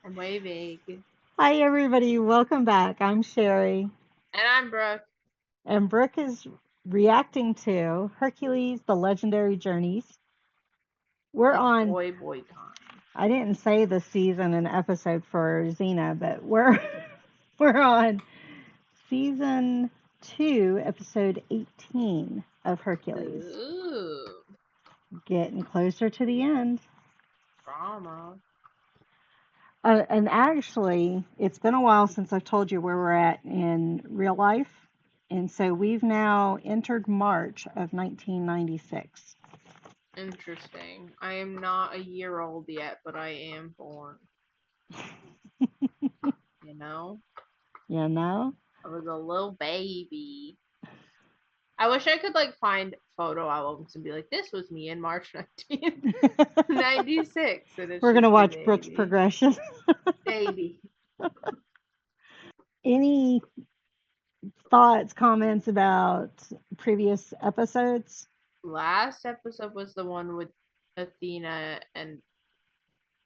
I'm way vague. Hi, everybody. Welcome back. I'm Sherry, And I'm Brooke. and Brooke is reacting to Hercules, the Legendary Journeys. We're It's on, boy time. I didn't say the season and episode for Xena, but we're we're on season 2, episode 18 of Hercules. Ooh, Getting closer to the end. drama. And actually, it's been a while since I've told you where we're at in real life. And so we've now entered March of 1996. Interesting. I am not a year old yet, but I am born. You know? You know? I was a little baby. I wish I could find photo albums and be like, this was me in March 1996, and it's We're going to just a watch Brooke's baby. progression. Baby. Any thoughts, comments about previous episodes? Last episode was the one with Athena and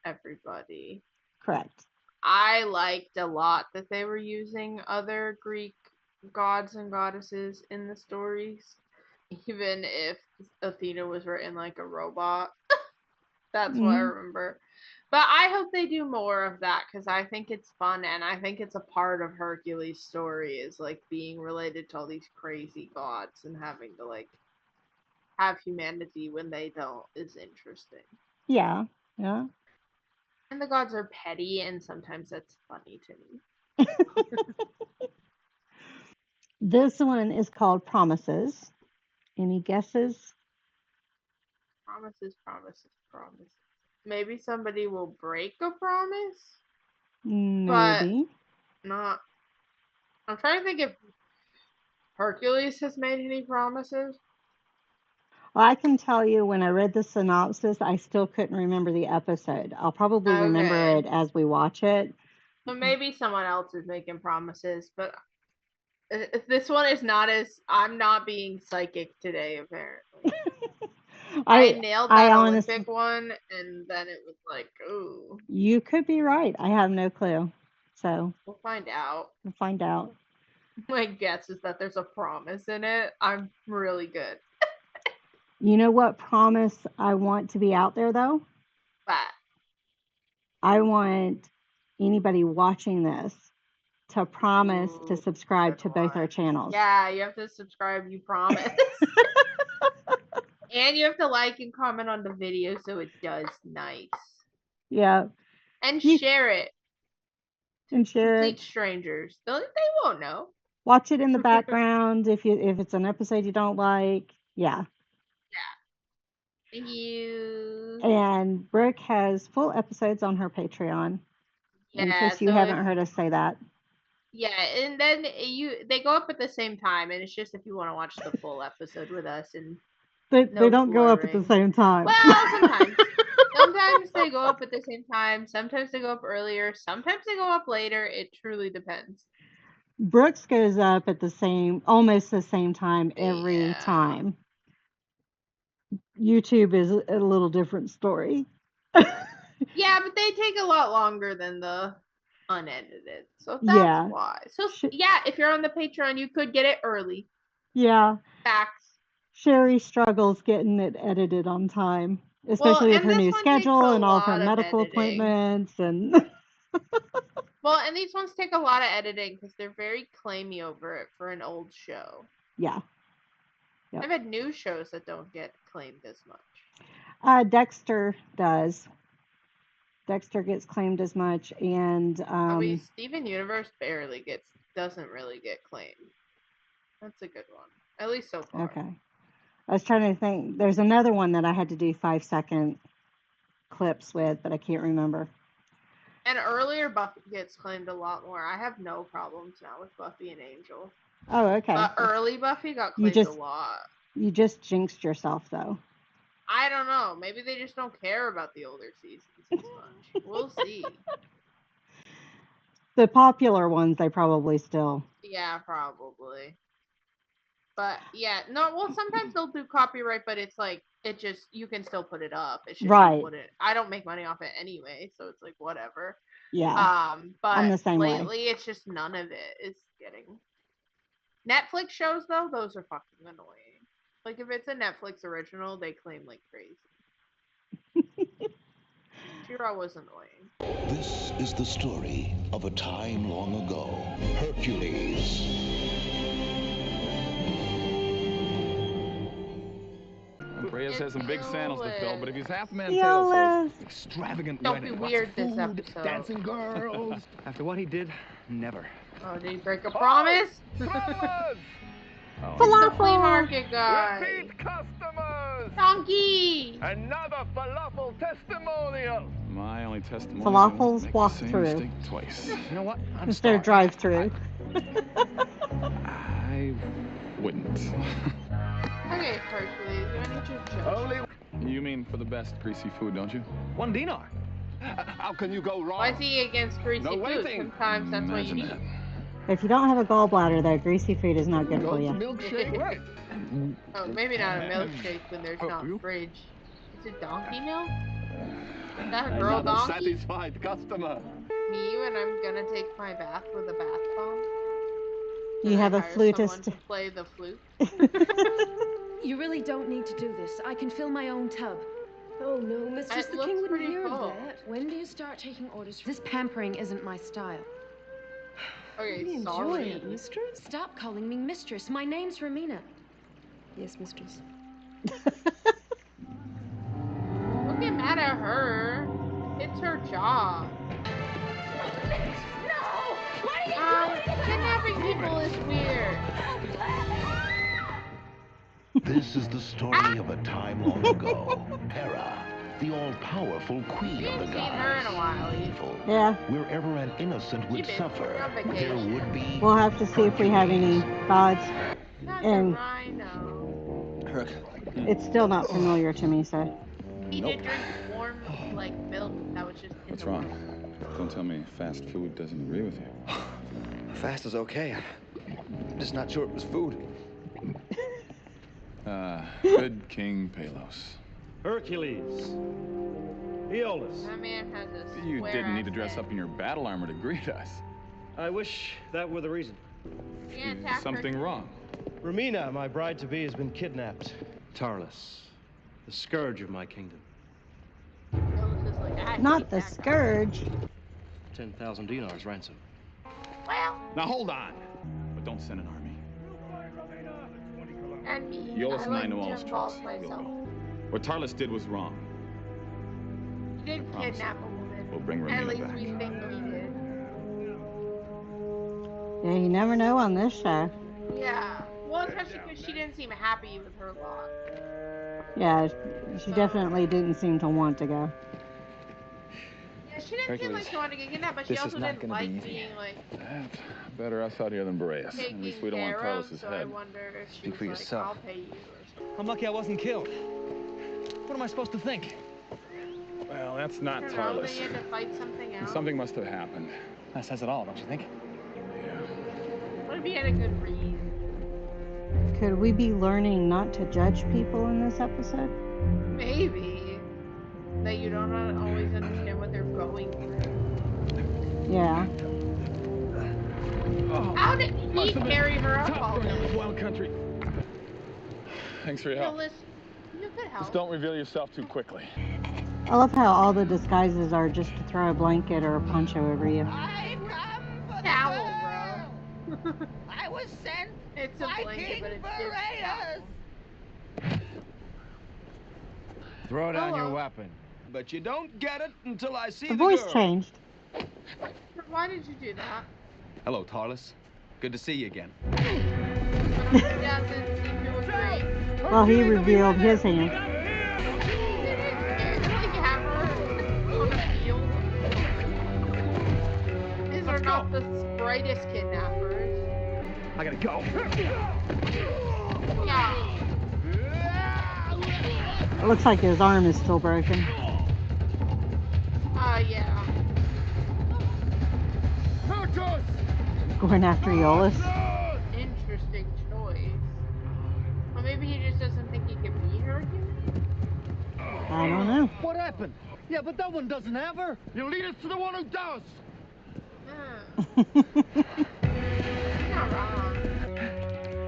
everybody. Correct. I liked a lot that they were using other Greek gods and goddesses in the stories, even if Athena was written like a robot. That's what I Mm, remember. But I hope they do more of that because I think it's fun and I think it's a part of Hercules' story is being related to all these crazy gods and having to have humanity when they don't is interesting. yeah. Yeah. And the gods are petty and sometimes that's funny to me. This one is called Promises. Any guesses? Promises, promises, promises. Maybe somebody will break a promise, but Maybe. not. I'm trying to think if Hercules has made any promises. Well, I can tell you when I read the synopsis, I still couldn't remember the episode. I'll probably remember Okay. it as we watch it. So maybe someone else is making promises, but this one is not as. I'm not being psychic today, apparently. I I nailed I that honestly, Olympic one, and then it was like, ooh, you could be right. I have no clue. So we'll find out. we'll find out. My guess is that there's a promise in it. I'm really good. You know what promise I want to be out there though? But I want anybody watching this to promise to ooh, subscribe good to both our one. channels. Yeah, you have to subscribe, you promise. And you have to like and comment on the video so it does nice. Yeah. And You share it to can share it. complete strangers. They won't know. Watch it in the background if it's an episode you don't like. Yeah. Thank you. And Brooke has full episodes on her Patreon, in Yeah, case you so if haven't heard us say that. yeah, and then they go up at the same time, and it's just if you want to watch the full episode with us and They no don't go up at the slurring. same time. Well, sometimes they go up at the same time. Sometimes they go up earlier. Sometimes they go up later. It truly depends. Brooks goes up at almost the same time every Yeah. time. YouTube is a little different story. Yeah, but they take a lot longer than the unedited. So that's Yeah. why. So Sh- yeah, if you're on the Patreon, you could get it early. yeah. Facts. Sherry struggles getting it edited on time, Well, especially with and her this new one takes a schedule and all of her lot of medical editing. appointments and Well, and these ones take a lot of editing because they're very claimy over it for an old show. yeah. Yep. I've had new shows that don't get claimed as much. Dexter does. Dexter gets claimed as much, and I mean, Steven Universe barely doesn't really get claimed. That's a good one, at least so far. okay. I was trying to think. There's another one that I had to do 5 second clips with, but I can't remember. And earlier Buffy gets claimed a lot more. I have no problems now with Buffy and Angel. Oh, okay. But early Buffy got You claimed a just lot. you just jinxed yourself though. I don't know. Maybe they just don't care about the older seasons as much. We'll see. The popular ones they probably still. Yeah, probably. But yeah, no. Well, sometimes they'll do copyright, but it's it just you can still put it up. It's just you Right. wouldn't. I don't make money off it anyway, so it's like whatever. Yeah, I'm But the same way. lately it's just none of it is getting. Netflix shows though, those are fucking annoying. Like if it's a Netflix original, they claim like crazy. Shira was annoying. This is the story of a time long ago. Hercules. Andreas has some big sandals to fill, but if he's half man tail Yolas. size, extravagant Don't be wedding, weird lots this of food, episode. dancing girls. After what he did, never. Oh, did he break a promise? Fellas! It's the flea Falafel. market guy. Repeat customers! Donkey! Another falafel testimonial! My only testimony Falafels make walk the same through. mistake twice. You know what? I'm Instead of starving. drive-through. I wouldn't. Okay, Hercules, you need your judge. Only. You mean for the best greasy food, don't you? 1 dinar. How can you go wrong? Why is he against greasy No food? waiting. Sometimes that's what you Imagine need. that. If you don't have a gallbladder, though, greasy food is not good for you. Milkshake, right? Oh, maybe not a milkshake when there's not a fridge. Is it donkey milk? Is that a girl Another donkey? satisfied customer. Me when I'm gonna take my bath with a bath bomb? You And have I a hire flutist. someone to play the flute. You really don't need to do this. I can fill my own tub. Oh no, Mistress, It the looks king wouldn't pretty hear full. of that. When do you start taking orders? This pampering isn't my style. Okay, Really enjoy sorry. it, mistress. Stop calling me mistress. My name's Romina. Yes, mistress. Don't get mad at her. It's her job. No! What are you doing? Kidnapping people is weird. This is the story of a time long ago. Hera, the all-powerful queen We of the haven't seen her in a gods. while. Evil. Yeah, Wherever an innocent would She been suffer, on there vacation. would be. we'll have to see if we have any gods. That's And- a rhino. Herc. It's still not familiar to me, so. He Nope. did drink warm, like, milk that was just in What's the wrong? water. Don't tell me fast food doesn't agree with you. Fast is okay. I'm just not sure it was food. Good King Palos. Hercules. Aeolus. That man has a You square didn't need to ass dress head. up in your battle armor to greet us. I wish that were the reason. Yeah, Is attack something her. wrong? Romina, my bride-to-be, has been kidnapped. Tarlis, the scourge of my kingdom. Phyllis is like, I Not hate the that guy. scourge. 10,000 dinars ransom. Well, Now hold on. But don't send an army. and me. Yolis and I like know to all his involve tricks. We'll myself. go. What Tarlis did was wrong. He did promise kidnap a woman. We'll bring At Romina least back. we think he did. Yeah, you never know on this show. Yeah. Well, especially because she didn't seem happy with her lot. Yeah, she definitely didn't seem to want to go. Yeah, she didn't seem like Hercules, she wanted to get kidnapped, but she this is also not didn't gonna be like easy. being like Better us out here than Boreas. At taken least we don't want care of. Tarlis' So I head. wonder if she Speak was for like, yourself. I'll pay you or something. I'm lucky I wasn't killed. What am I supposed to think? Well, that's I not don't know, Tarlis. they had to fight something out. Something must have happened. That says it all, don't you think? Yeah. What if he had a good read? Could we be learning not to judge people in this episode? Maybe. That you don't always understand what they're going through. Yeah. Oh, How did he must have been carry her up tough all going in this? this wild country. Thanks for your help. Phyllis, you could help. Just don't reveal yourself too quickly. I love how all the disguises are just to throw a blanket or a poncho over you. I come for Towel, the bro. girl. I was sent It's a by blanket, King but it's just Boreas. towel. Throw down Hello. your weapon. But you don't get it until I see The voice changed. Why did you do that? Hello, Tarlis. Good to see you again. He doesn't seem to agree. While he revealed his hand. It's like hammer on a field. These are not the brightest kidnappers. I gotta go. Yeah. It looks like his arm is still broken. Yeah. Going after Aeolus. Interesting choice. Or maybe he just doesn't think he can beat Hercules? I don't know. What happened? Yeah, but that one doesn't have her. You lead us to the one who does. not wrong.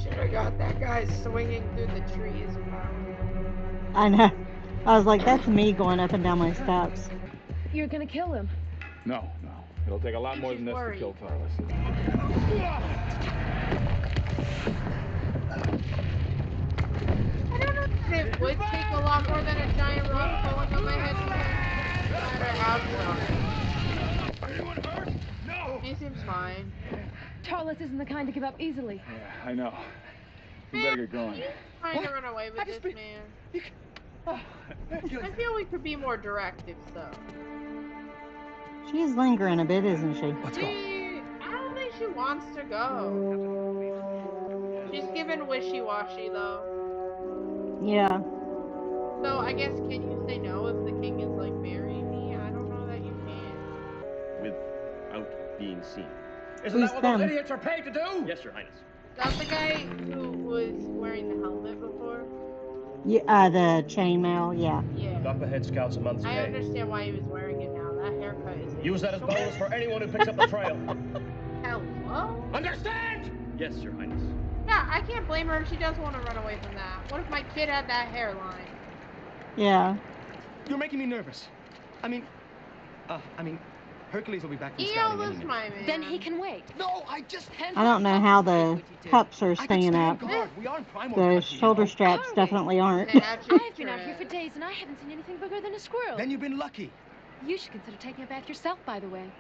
Should have got that guy swinging through the trees. I know. I was like, that's me going up and down my steps. You're gonna kill him. No. It'll take a lot He's more just than this to worried. kill Tarlis. I don't know if it would take a lot more than a giant rock falling on my head to no matter how strong. Anyone hurt? No! He seems fine. Tarlis isn't the kind to give up easily. Yeah, I know. We better get going. He's trying to run away with this man. I feel we could be more direct if so. She's lingering a bit, isn't she? I don't think she wants to go. She's given wishy-washy though. Yeah. So I guess can you say no if the king is like, marry me? I don't know that you can. Without being seen. Isn't Who's that what them? those idiots are paid to do? Yes, Your Highness. Is that the guy who was wearing the helmet before? Yeah, the chainmail, yeah. Yeah. Dock the head scouts a month's I pay. understand why he was wearing it now. That haircut is Use that as bonus for anyone who picks up the trail. Hello? Understand? Yes, Your Highness. Yeah, I can't blame her if she does want to run away from that. What if my kid had that hairline? Yeah. You're making me nervous. I mean, Hercules will be back from scouting any Eola's minute. my man. Then he can wait. No, I just I don't know how the cups are I could staying stand up. guard. We aren't primal The country, shoulder you know. straps Are we? definitely aren't. Magic I've been out here for trick. days and I haven't seen anything bigger than a squirrel. Then you've been lucky. You should consider taking a bath yourself, by the way.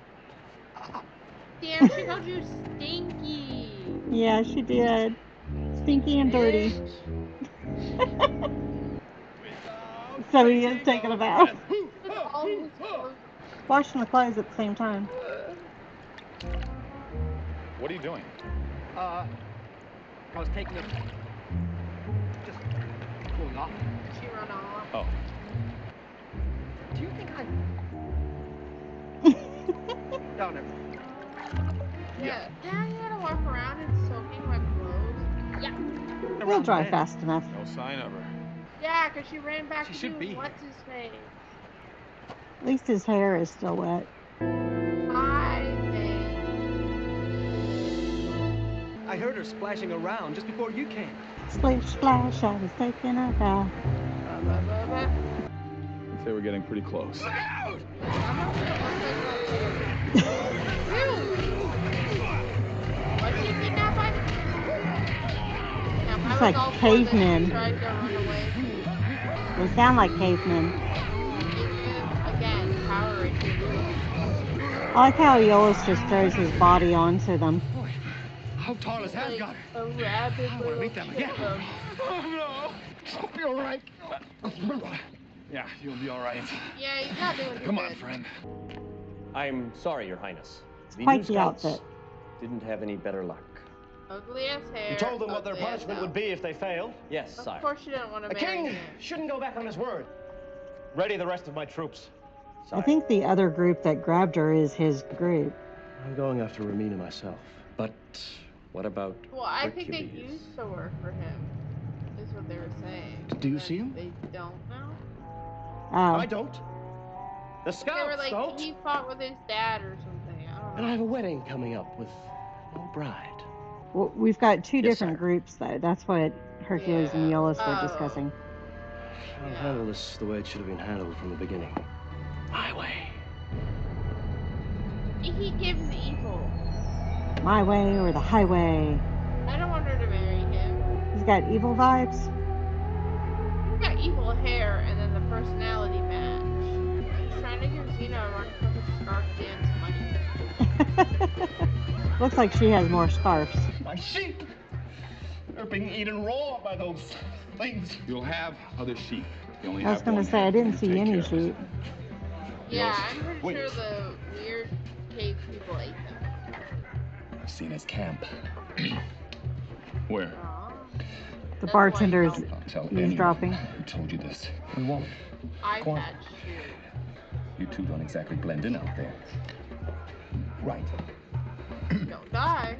Damn, she called you stinky. Yeah, she did. Stinky and dirty. So he is taking a bath. All his clothes. Washing the clothes at the same time. What are you doing? I was taking a... Just cooling off. She run off. Oh. Do you think I... No, never. Yeah. Yeah, you gotta walk around and soaking wet clothes. Yeah. We'll dry then. fast enough. No sign of her. Yeah, because she ran back She to should do be what's his face. At least his hair is still wet. I think. I heard her splashing around just before you came. Splish splash, I was taking a bath. I'd say we're getting pretty close. Was she kidnapped by the... It's like cavemen. Tried to run away. They sound like cavemen. Again, Power Rangers. I like how Eolus just throws his body onto them. Boy, I hope Tarlis has got her. A rabid I want to little meet them again. chipmunk. Oh, no. I'll be all right. Yeah, you'll be all right. Yeah, he's not doing too Come on, good. friend. I'm sorry, Your Highness. The Quite new the scouts outfit. didn't have any better luck. Ugly ass hair. You told them what their ugly ass punishment would mouth. be if they failed. Yes, Of sire. course she didn't want to A marry king him. shouldn't go back on his word. Ready the rest of my troops. I think the other group that grabbed her is his group. I'm going after Ramina myself. But what about Well, I think they Hercules? used to work for him. Is what they were saying. Do you But see him? They don't now. I Oh, don't. The They scouts were like, don't. he fought with his dad or something. I don't And I know. have a wedding coming up with no bride. well, we've got two Yes, different sir. groups though. That's what Hercules and Yeah. Eolus were Oh. discussing. I'll Yeah. handle this the way it should have been handled from the beginning. My way. He gives evil. My way or the highway. I don't want her to marry him. He's got evil vibes. He's got evil hair and then the personality match. He's trying to give Xena a run for her scarf dance money. Looks like she has more scarves. My sheep are being eaten raw by those things. You'll have other sheep. You only I was have gonna one say I hand. didn't You see take any care of it. sheep. Yeah, I'm pretty Wait. sure the weird cave people ate them. I've seen his camp. Where? Aw. The That's bartender's why you I'll tell eavesdropping. anyone who told you this. We won't. eye Go on. patch shoe. You two don't exactly blend in out there. Right. Don't die.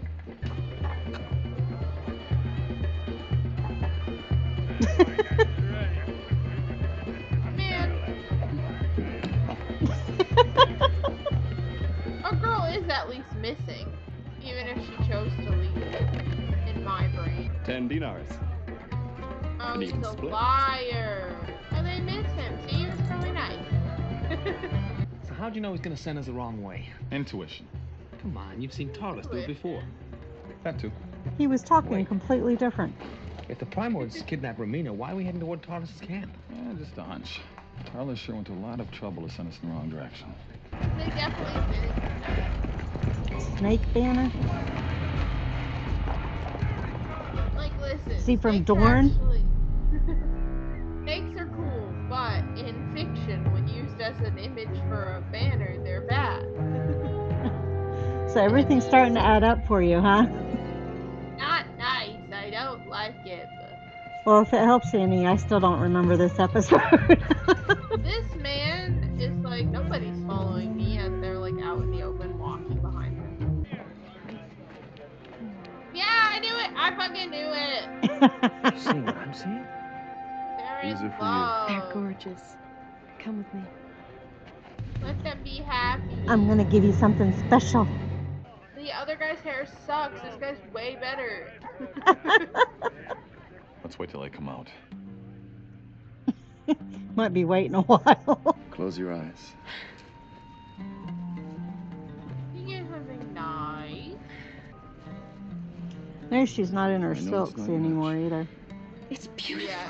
Man, at least missing, even if she chose to leave. In my brain. 10 dinars. Oh, An he's even a split. liar. And they miss him. See, he was really nice. So how'd you know he's gonna send us the wrong way? Intuition. Come on, you've seen Tarlis do it before. That too. He was talking completely different. If the Primords kidnapped Romina, why are we heading toward Tarlis' camp? Yeah, just a hunch. Tarlis sure went to a lot of trouble to send us in the wrong direction. They definitely did. Snake banner? Like, listen. Is he from snakes Dorne? Snakes are cool, but in fiction, when used as an image for a banner, they're bad. So everything's starting to add up for you, huh? Not nice. I don't like it. Well, if it helps any, I still don't remember this episode. This man is like, nobody's following me as they're like out in the open walking behind him. Yeah, I knew it. I fucking knew it. You seeing what I'm seeing? There These is are for you. love. They're gorgeous. Come with me. Let them be happy. I'm gonna give you something special. The other guy's hair sucks. This guy's way better. Let's wait till they come out. Might be waiting a while. Close your eyes. You get something nice. No, she's not in her I know it's silks not anymore much. either. It's beautiful. Yeah.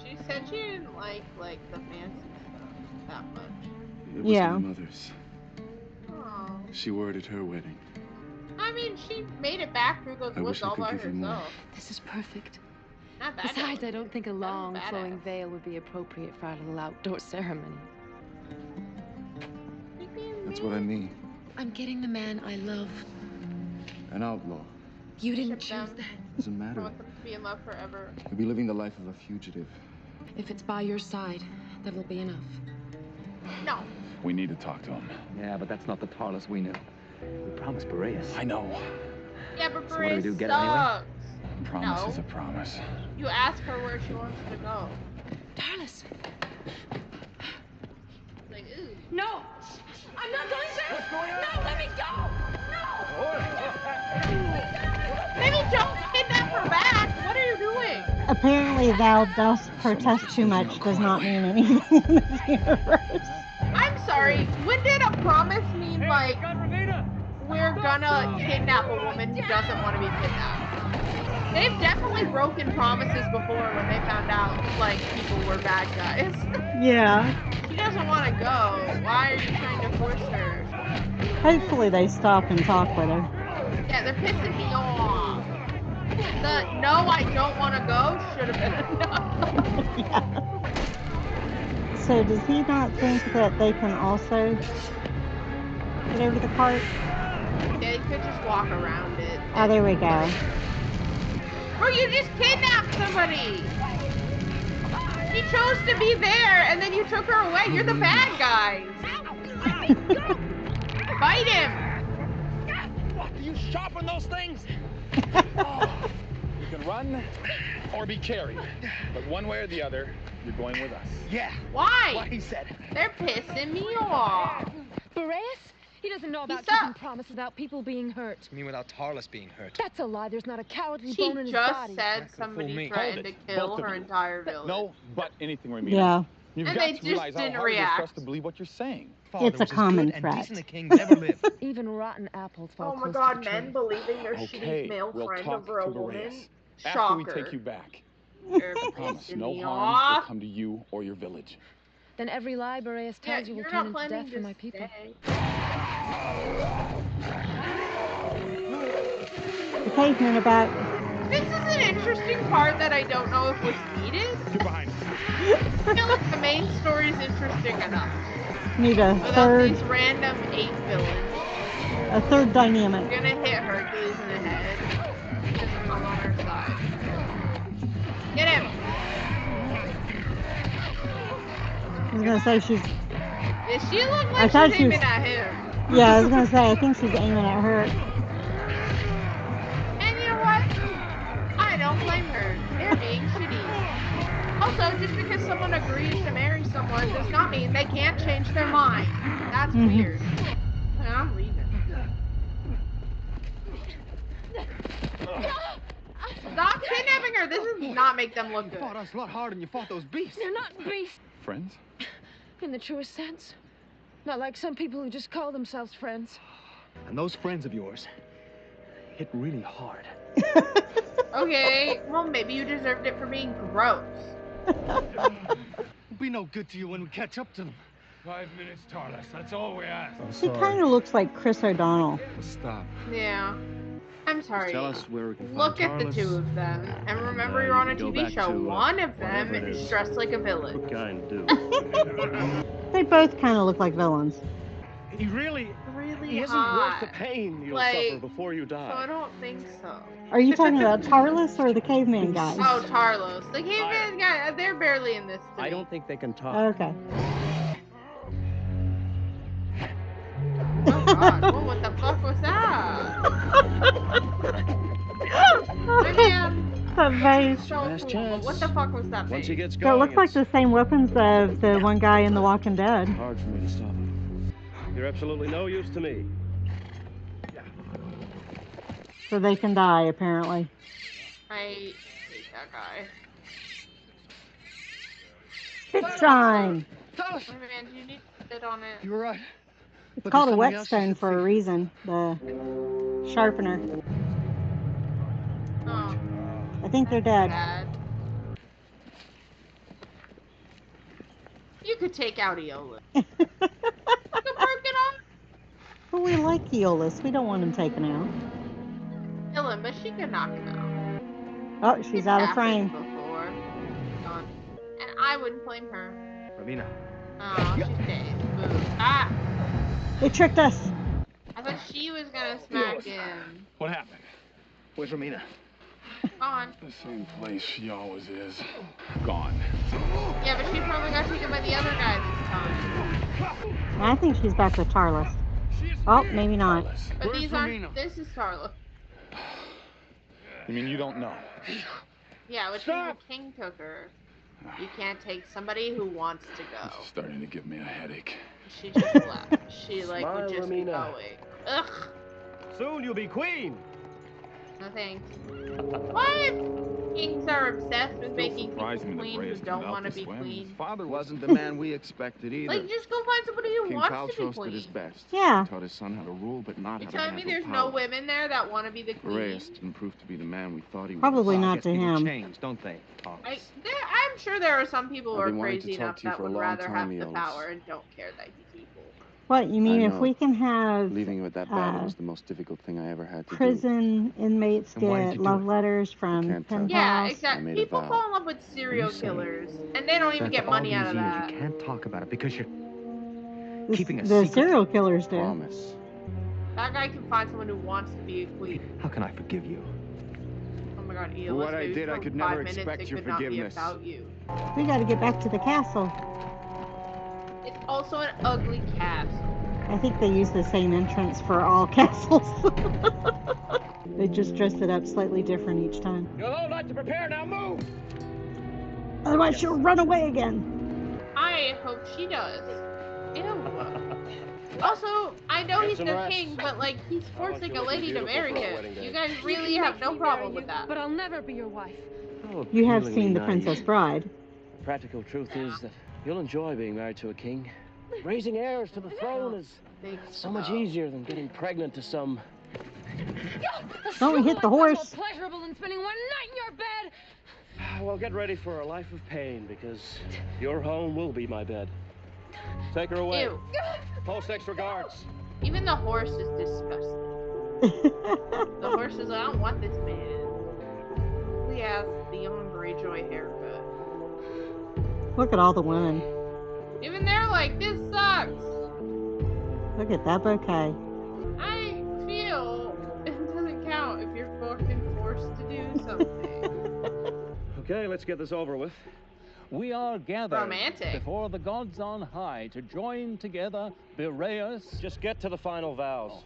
She said she didn't like the fancy stuff that much. It was Yeah. my mother's. Oh. She wore it at her wedding. I mean, she made it back through those I woods wish I all could by give you more. herself. This is perfect. Not bad. Besides, I don't think a long, badass. flowing veil would be appropriate for our little outdoor ceremony. That's what I mean. I'm getting the man I love. An outlaw. You didn't Ship choose them. that. Doesn't I matter. want them to be in love forever. You'll be living the life of a fugitive. If it's by your side, that'll be enough. No. We need to talk to him. Yeah, but that's not the Tarlis we knew. We promised Boreas. I know. Yeah, but So what do we do, Boreas get it anyway? sucks. Promise No. is a promise. You ask her where she wants to go. Tarlis! Like, ooh. No! I'm not going there! No, let me go! Maybe don't kidnap her back. What are you doing? Apparently, thou dost protest too much does not mean anything in this universe. I'm sorry. When did a promise mean like we're gonna kidnap a woman who doesn't want to be kidnapped? They've definitely broken promises before when they found out like people were bad guys. Yeah. She doesn't want to go. Why are you trying to force her? Hopefully they stop and talk with her. Yeah, they're pissing me off. The no, I don't want to go should have been enough. Yeah. So does he not think that they can also get over the cart? They could just walk around it. Oh, there we go. Bro, you just kidnapped somebody! She chose to be there, and then you took her away. You're the bad guys. Fight him! What? Do you sharpen those things? You can run or be carried. But one way or the other, you're going with us. Yeah. Why? What he said. They're pissing me off. Boreas? He doesn't know about He's keeping up. promises without people being hurt. You mean without Tarlis being hurt? That's a lie. There's not a cowardly She bone in his just body. said Not gonna fool somebody me. threatened to Hold it, kill both of her you. entire village. No, but anything, Romina. Yeah. You've And got they to just realize how didn't hard it is for us react. to believe what you're saying. Father It's a was as common good and threat. decent a king as ever lived. Even rotten apples fall Oh my close god, to the men tree. believing their Okay, shitty male we'll friend talk over a to woman? Boreas. After Shocker. we take you back. You're Promise, pissing no me harm will off. come to you or your village. Then every lie Boreas Yeah, tells you will you're turn not into planning death for to my people. stay. The cavemen are back. This is an interesting part that I don't know if was needed. Get behind us. I feel like the main story is interesting enough. Need a Without these random 8 villains. third dynamic. We're gonna hit Hercules in the head. Because I'm on her side. Get him! I was gonna say she's. Does she look I like thought she's she was- aiming at him? Yeah, I was gonna say I think she's aiming at her. And you know what? I don't blame her. They're being shitty. Also, just because someone agrees to marry someone does not mean they can't change their mind. That's Mhm. weird. I'm leaving. Stop kidnapping her. This does not make them look You good. fought us a lot harder than you fought those beasts. They're not beasts Friends? in the truest sense. Not like some people who just call themselves friends. And those friends of yours hit really hard. Okay, well, maybe you deserved it for being gross. It'll be no good to you when we catch up to them. 5 minutes, Tarlis. That's all we ask. He kind of looks like Chris O'Donnell. Stop. Yeah. I'm sorry. Tell us where we can find Look at the Tarlis. two of them. And remember, you you're on a can go TV back show. to, One of them whatever it is is. dressed like a villain. What kind do? They both kind of look like villains. He really Really isn't hot. worth the pain you'll Like, suffer before you So I die. don't think so. Are you talking about Tarlis or the caveman guys? Oh, Tarlos. The caveman guy, they're barely in this to I me. don't think they can talk. Okay. Oh god, well, what the fuck was that? I mean, That vase. so Last cool, but chance. what the fuck was that Once he face? gets So going, it looks like the same weapons of the one guy in The Walking Dead. it's hard for me to stop him. You're absolutely no use to me. So they can die, apparently. I hate that guy. Spit shine! Wait, man, do you need to sit on it? You were right. It's called a whetstone for a reason. The sharpener. Oh, I think they're dead. bad. You could take out Eola. You could break it off. But we like Eolus. We don't want him taken out. Kill him, but she could knock him out. Oh, she's It's out of happened frame. Before. Gone. And I wouldn't blame her. Ramina. Oh, she's dead. Boo. Ah! They tricked us. I thought she was gonna smack him. What happened? Where's Ramina? Gone. The same place she always is. Gone. Yeah, but she probably got taken by the other guys this time. I think she's back with Tarlis. Oh, maybe not. But Where's these Ramina? aren't. This is Tarlo. You mean you don't know? Yeah, which means the king took her. You can't take somebody who wants to This go. is starting to give me a headache. She just left. She like Smile, would just be Ramina. going. Ugh. Soon you'll be queen. No thanks. What? Kings are obsessed with Still making people surprising that queen Bray who has don't turned out want to this be way. His queen. Father wasn't the man we expected either. Like, just go find somebody who King wants Kaltros to be did queen. his best. Yeah. He taught his son how to rule, but not You're how to telling me handle there's power. no women there that want to be the queen? Reyes didn't prove to be the man we thought he was. Probably Well, I not guess to people him. change, don't they? I'm sure there are some people who I've are been wanting to crazy talk enough to you that for a would long rather time, have the Eos. power and don't care that you people. What, you mean I if know. we can have Leaving you at that battle was the most difficult thing I ever had to do. prison inmates And why did get you do love it? letters from can't tell you. pen Yeah, pals? exactly. made a People vow. fall in love with serial What are you saying? killers, and they don't even get money out of that. can't talk about it because you're The- keeping a the secret. serial killers do. Promise. That guy can find someone who wants to be a queen. How can I forgive you? Oh my god, For Eos, what I maybe did, I for could 5 never minutes expect it your could not be forgiveness. about you. We gotta get back to the castle. It's also an ugly castle. I think they use the same entrance for all castles. They just dress it up slightly different each time. You'll all like to prepare now. Move. Otherwise she'll run away again. I hope she does. Ew. Also, I know he's some the rest. king, but like he's I want forcing you a looking lady to beautiful marry for a him. wedding day. You guys You really can have make no me problem marry with you, that. But I'll never be your wife. You have seen The Princess Bride. The practical truth is that you'll enjoy being married to a king. Raising heirs to the throne is Big so much slow. easier than getting pregnant to some. Don't we hit the horse? More pleasurable than spending one night in your bed. Well, get ready for a life of pain because your home will be my bed. Take her away. Ew. Post extra guards. Even the horse is disgusting. The horse is like, I don't want this man. He has Theon Greyjoy haircut. Look at all the women. Even they're like, this sucks. Look at that bouquet. I feel it doesn't count if you're fucking forced to do something. Okay, let's get this over with. We are gathered Romantic. before the gods on high to join together Boreas. Just get to the final vows.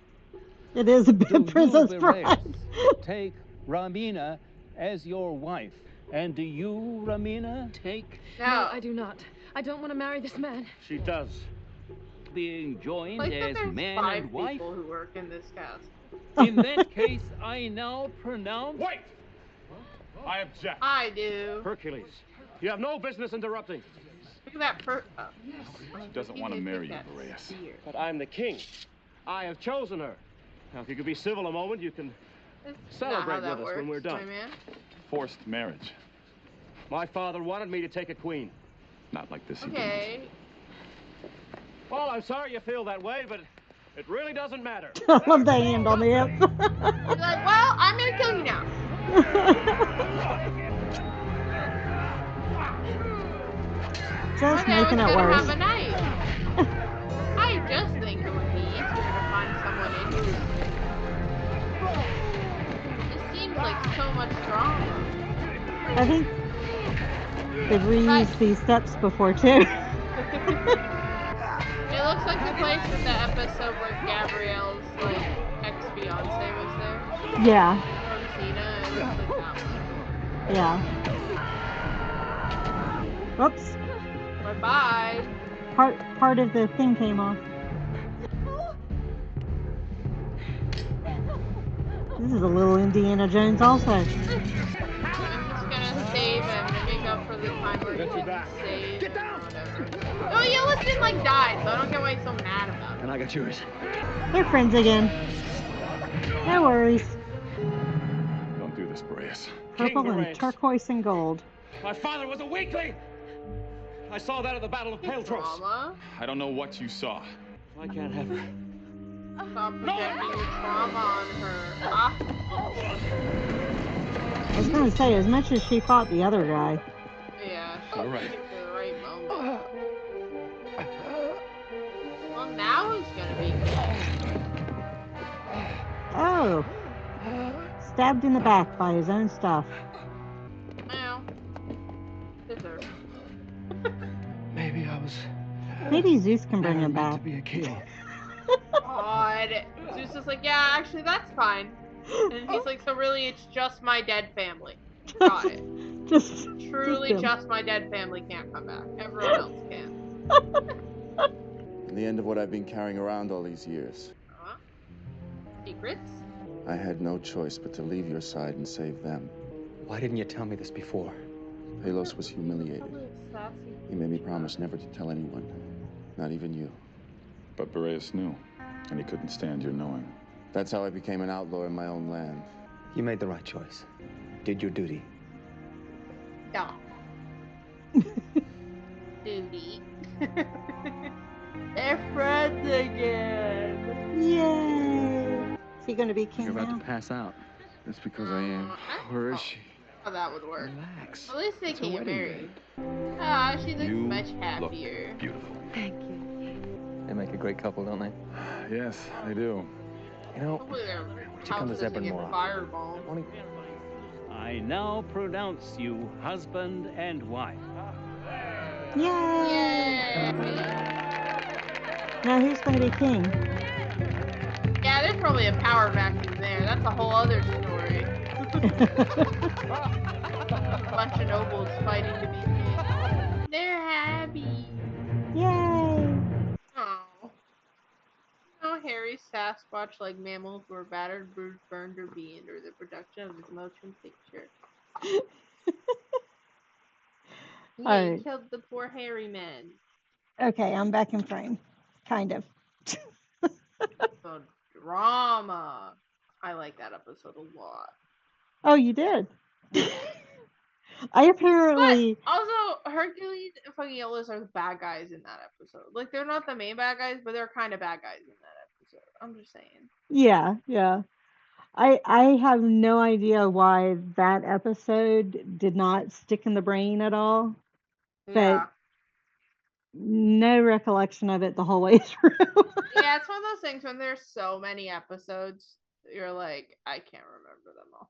It is a Do bit Princess you, Bride. Boreas, take Ramina as your wife? And do you, Ramina, take No, I do not. I don't want to marry this man. She does. being joined like that as there's man 5 and wife? people who work in this cast. In that case, I now pronounce... Wait! I object. I do. Hercules, you have no business interrupting. Look at that She doesn't want to marry you, Boreas. But I'm the king. I have chosen her. Now, if you could be civil a moment, you can celebrate with us when we're done. My man. Forced marriage. My father wanted me to take a queen. Not like this. Okay. Well, I'm sorry you feel that way, but it really doesn't matter. I love the hand on the hip. You're like, well, I'm gonna kill you now. Just Okay, making I was it gonna worse. have a knife. I just think it would be easier to find someone in who it seems like so much drama. I think they've reused these steps before too. It looks like the place in the episode where Gabrielle's like ex-fiance was there. Yeah. From Cena, it looks like that one. Yeah. Whoops. Bye-bye. Part of the thing came off. This is a little Indiana Jones also. I'm just gonna save him to make up for the time where he didn't save him or whatever. Oh, Yellowstone like died, so I don't get why he's so mad about it. And I got yours. They're friends again. No worries. Don't do this, Boreas. Purple and turquoise and gold. My father was a weakling. I saw that at the Battle of Peltros. I don't know what you saw. I can't have her. Stop projecting your trauma on her. Ah. I was gonna say, as much as she fought the other guy. Yeah. All right. The right moment. Well, now who's gonna be king? Oh. Stabbed in the back by his own stuff. Well, deserved. Maybe I was. Maybe Zeus can bring him meant back. to be a king. God. Zeus is like, yeah, actually, that's fine. And he's like, so really, it's just my dead family. Got it. Just Truly, him. just my dead family can't come back. Everyone else can. The end of what I've been carrying around all these years. Secrets? I had no choice but to leave your side and save them. Why didn't you tell me this before? Palos was humiliated. He made me promise never to tell anyone. Not even you. But Boreas knew, and he couldn't stand your knowing. That's how I became an outlaw in my own land. You made the right choice. Did your duty. Yeah. Duty. They're friends again. Yay! Is he gonna be king You're about now? to pass out. That's because I am. Where is she? How that would work. Relax. At least they It's a can't wedding marry. Ah, she looks You much look happier. beautiful. Thank you. They make a great couple, don't they? Yes, they do. You know, Hopefully their you come house to doesn't Zebron get more often? firebombed. I now pronounce you husband and wife. Yay! Yay! Now who's gonna be king? Yeah, there's probably a power vacuum there. That's a whole other story. A bunch of nobles fighting to be king. They're happy. Yay! Oh. No, Harry's Sasquatch like mammals were battered, bruised, burned, or beaten during the production of his motion picture. Yeah, Alright. he killed the poor hairy men. Okay, I'm back in frame. Kind of. The drama. I like that episode a lot. Oh, you did? I apparently... But also, Hercules and fucking Yellows are the bad guys in that episode. Like, they're not the main bad guys, but they're kind of bad guys in that episode. I'm just saying. Yeah, yeah. I have no idea why that episode did not stick in the brain at all. Yeah. But no recollection of it the whole way through. Yeah, it's one of those things when there's so many episodes, you're like, I can't remember them all.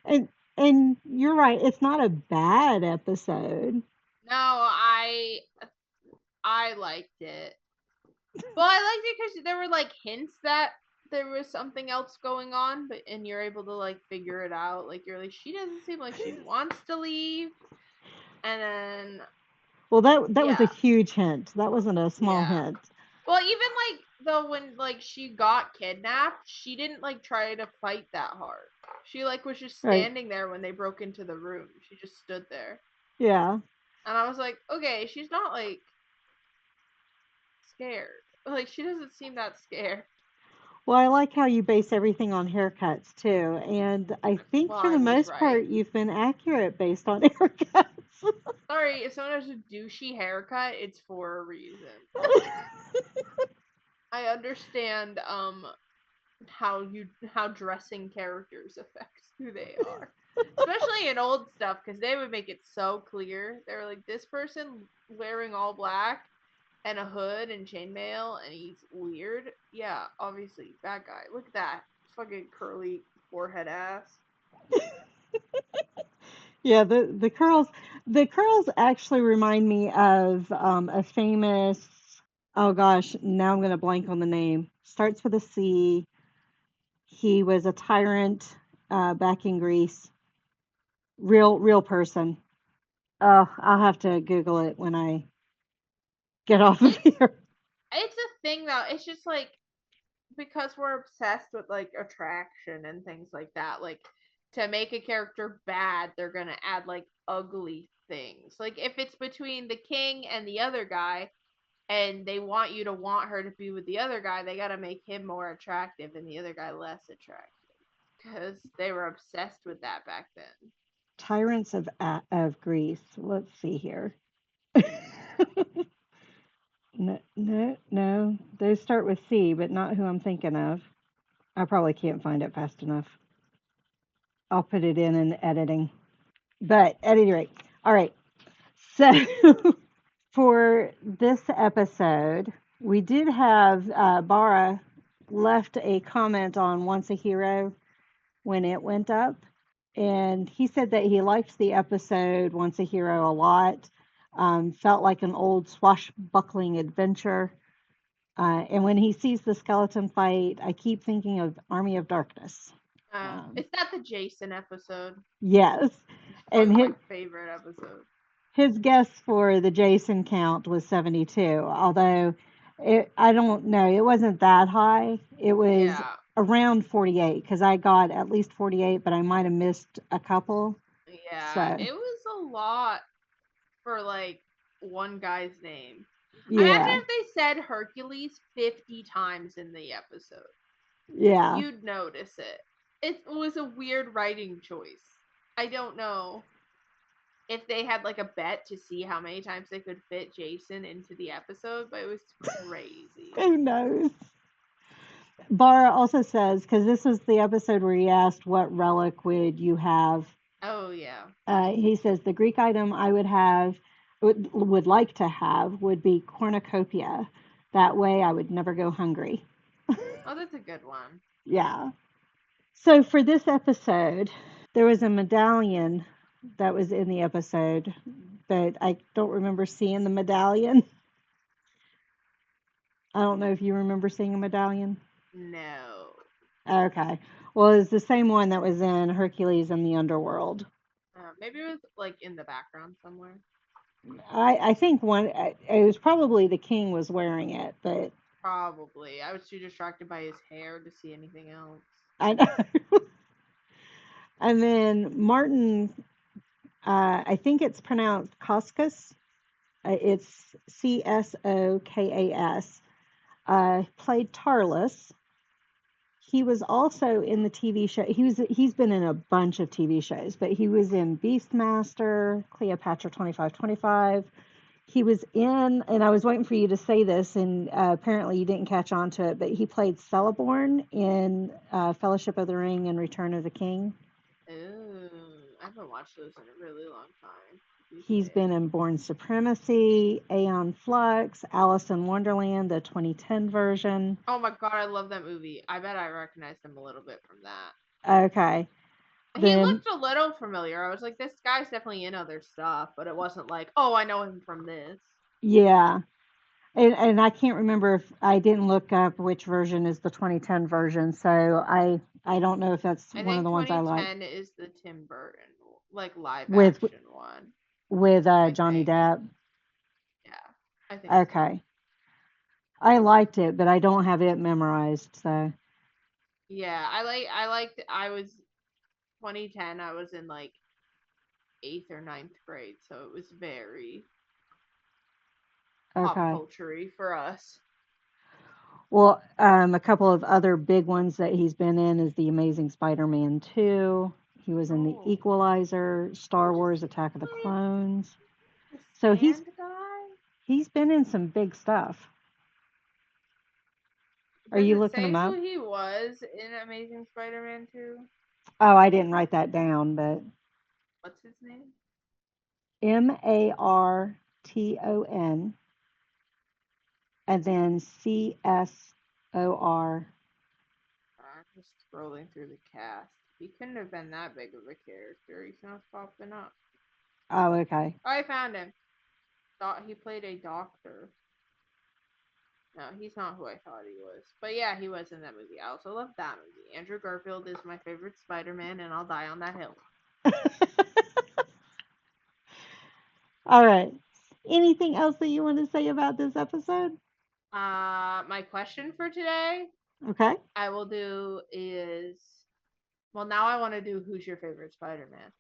Yeah. And you're right, it's not a bad episode. No, I liked it. Well, I liked it because there were like hints that there was something else going on, and you're able to like figure it out. Like you're like, she doesn't seem like she wants to leave, and then Well, that was a Yeah. huge hint. That wasn't a small Yeah. hint. well, even like though, when like she got kidnapped, she didn't like try to fight that hard. She like was just Right. standing there when they broke into the room. She just stood there. Yeah. And I was like, okay, she's not like scared. Like she doesn't seem that scared. Well, I like how you base everything on haircuts too, and I think Well, for I the was most part right. you've been accurate based on haircuts. Sorry, if someone has a douchey haircut, it's for a reason. I understand how dressing characters affects who they are. Especially in old stuff, because they would make it so clear. They were like, this person wearing all black and a hood and chainmail, and he's weird. Yeah, obviously, bad guy. Look at that fucking curly forehead ass. Yeah, the curls actually remind me of a famous, oh gosh, now I'm gonna blank on the name. Starts with a C. He was a tyrant back in Greece. Real person. Oh, I'll have to Google it when I get off of here. It's a thing though. It's just like because we're obsessed with like attraction and things like that. Like to make a character bad, they're gonna add like ugly things. Like if it's between the king and the other guy, and they want you to want her to be with the other guy, they gotta make him more attractive and the other guy less attractive. Because they were obsessed with that back then. Tyrants of Greece. Let's see here. No, no, no. Those start with C, but not who I'm thinking of. I probably can't find it fast enough. I'll put it in editing. But at any rate, all right. So for this episode, we did have Bara left a comment on Once a Hero when it went up. And he said that he liked the episode Once a Hero a lot. Felt like an old swashbuckling adventure. And when he sees the skeleton fight, I keep thinking of Army of Darkness. Is that the Jason episode? Yes. And Probably my favorite episode. his guess for the Jason count was 72, although I don't know, it wasn't that high. It was around 48 because I got at least 48, but I might have missed a couple. Yeah, So. it was a lot for like one guy's name. Yeah. Imagine if they said Hercules 50 times in the episode. Yeah. You'd notice it. It was a weird writing choice. I don't know if they had like a bet to see how many times they could fit Jason into the episode, but it was crazy. Who knows? Bara also says, because this was the episode where he asked, what relic would you have? Oh, yeah. He says, the Greek item I would like to have would be cornucopia. That way I would never go hungry. Oh, that's a good one. Yeah. So for this episode, there was a medallion that was in the episode, but I don't remember seeing the medallion. I don't know if you remember seeing a medallion. No. Okay. Well, it's the same one that was in Hercules in the Underworld. Maybe it was like in the background somewhere. I think it was probably the king was wearing it, but probably I was too distracted by his hair to see anything else. I know. And then Martin, I think it's pronounced Coscus. It's Csokas. Played Tarlis. He was also in the TV show. He's been in a bunch of TV shows, but he was in Beastmaster, Cleopatra 2525. He was in, and I was waiting for you to say this, and apparently you didn't catch on to it, but he played Celeborn in Fellowship of the Ring and Return of the King. Ooh, I haven't watched those in a really long time. He's been in Born Supremacy, Aeon Flux, Alice in Wonderland, the 2010 version. Oh my god, I love that movie. I bet I recognized him a little bit from that. Okay. He looked a little familiar. I was like, this guy's definitely in other stuff, but it wasn't like, oh, I know him from this. Yeah. And I can't remember if I didn't look up which version is the 2010 version, so I don't know if that's one of the ones I like. 2010 is the Tim Burton, like live with action one. With Johnny Depp. Yeah, I think. Okay. I liked it, but I don't have it memorized, so. Yeah, I was 2010, I was in like 8th or 9th grade, so it was very pop Okay. culture-y for us. Well, a couple of other big ones that he's been in is The Amazing Spider-Man 2. He was in The Equalizer, Star Wars: Attack of the Clones. So he's been in some big stuff. Are Does you it looking say him up? who he was in Amazing Spider-Man 2? Oh, I didn't write that down, but What's his name? Marton, and then Csor. I'm just scrolling through the cast. He couldn't have been that big of a character. He's not popping up. Oh, okay. Oh, I found him. Thought he played a doctor. No, he's not who I thought he was. But yeah, he was in that movie. I also love that movie. Andrew Garfield is my favorite Spider-Man, and I'll die on that hill. All right. Anything else that you want to say about this episode? My question for today, Okay. I will do is, well, now I want to do who's your favorite Spider-Man.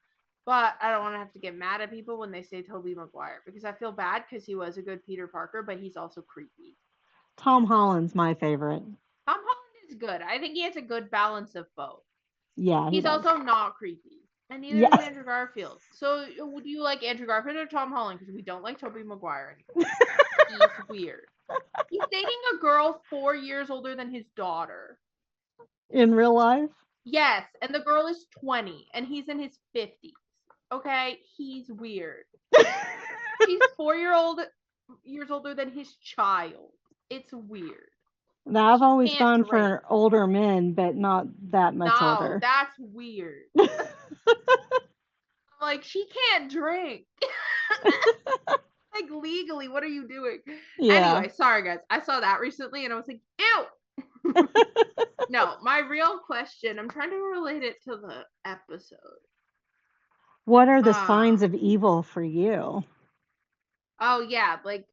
But I don't want to have to get mad at people when they say Tobey Maguire, because I feel bad because he was a good Peter Parker, but he's also creepy. Tom Holland's my favorite. Tom Holland is good. I think he has a good balance of both. Yeah, he's also not creepy. And neither is Andrew Garfield. So would you like Andrew Garfield or Tom Holland? Because we don't like Tobey Maguire anymore. He's weird. He's dating a girl 4 years older than his daughter. In real life? Yes, and the girl is 20, and he's in his 50s. Okay, he's weird. She's 4 years older than his child. It's weird. Now, I've always gone for older men, but not that much older. No, that's weird. Like, she can't drink. Like, legally, what are you doing? Yeah. Anyway, sorry, guys. I saw that recently, and I was like, ew! No, my real question, I'm trying to relate it to the episode. What are the signs of evil for you? Oh, yeah, like,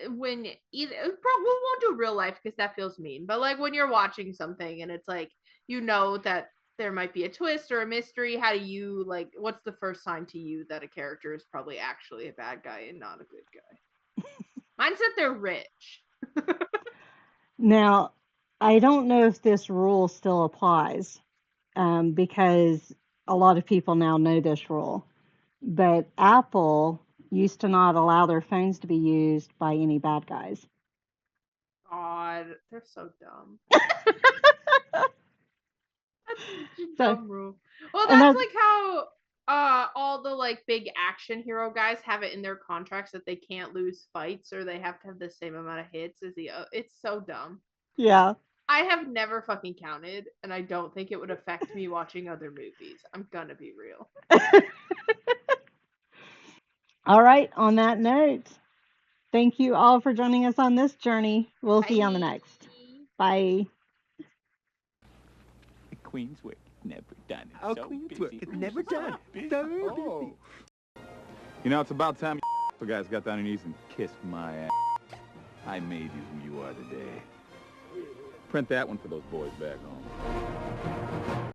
when we won't do real life because that feels mean, but like when you're watching something and it's like, you know that there might be a twist or a mystery, how do you, like, what's the first sign to you that a character is probably actually a bad guy and not a good guy? Mine said they're rich. Now, I don't know if this rule still applies, because a lot of people now know this rule, but Apple used to not allow their phones to be used by any bad guys. God, they're so dumb. That's such a dumb rule. Well, that's like how all the like big action hero guys have it in their contracts that they can't lose fights or they have to have the same amount of hits as the it's so dumb. Yeah. I have never fucking counted, and I don't think it would affect me watching other movies. I'm gonna be real. All right, on that note, thank you all for joining us on this journey. We'll see you on the next. Bye. Queen's work, never done. Oh, so Queen's work is never done. So You know, it's about time you guys got down on your knees and kissed my ass. I made you who you are today. Print that one for those boys back home.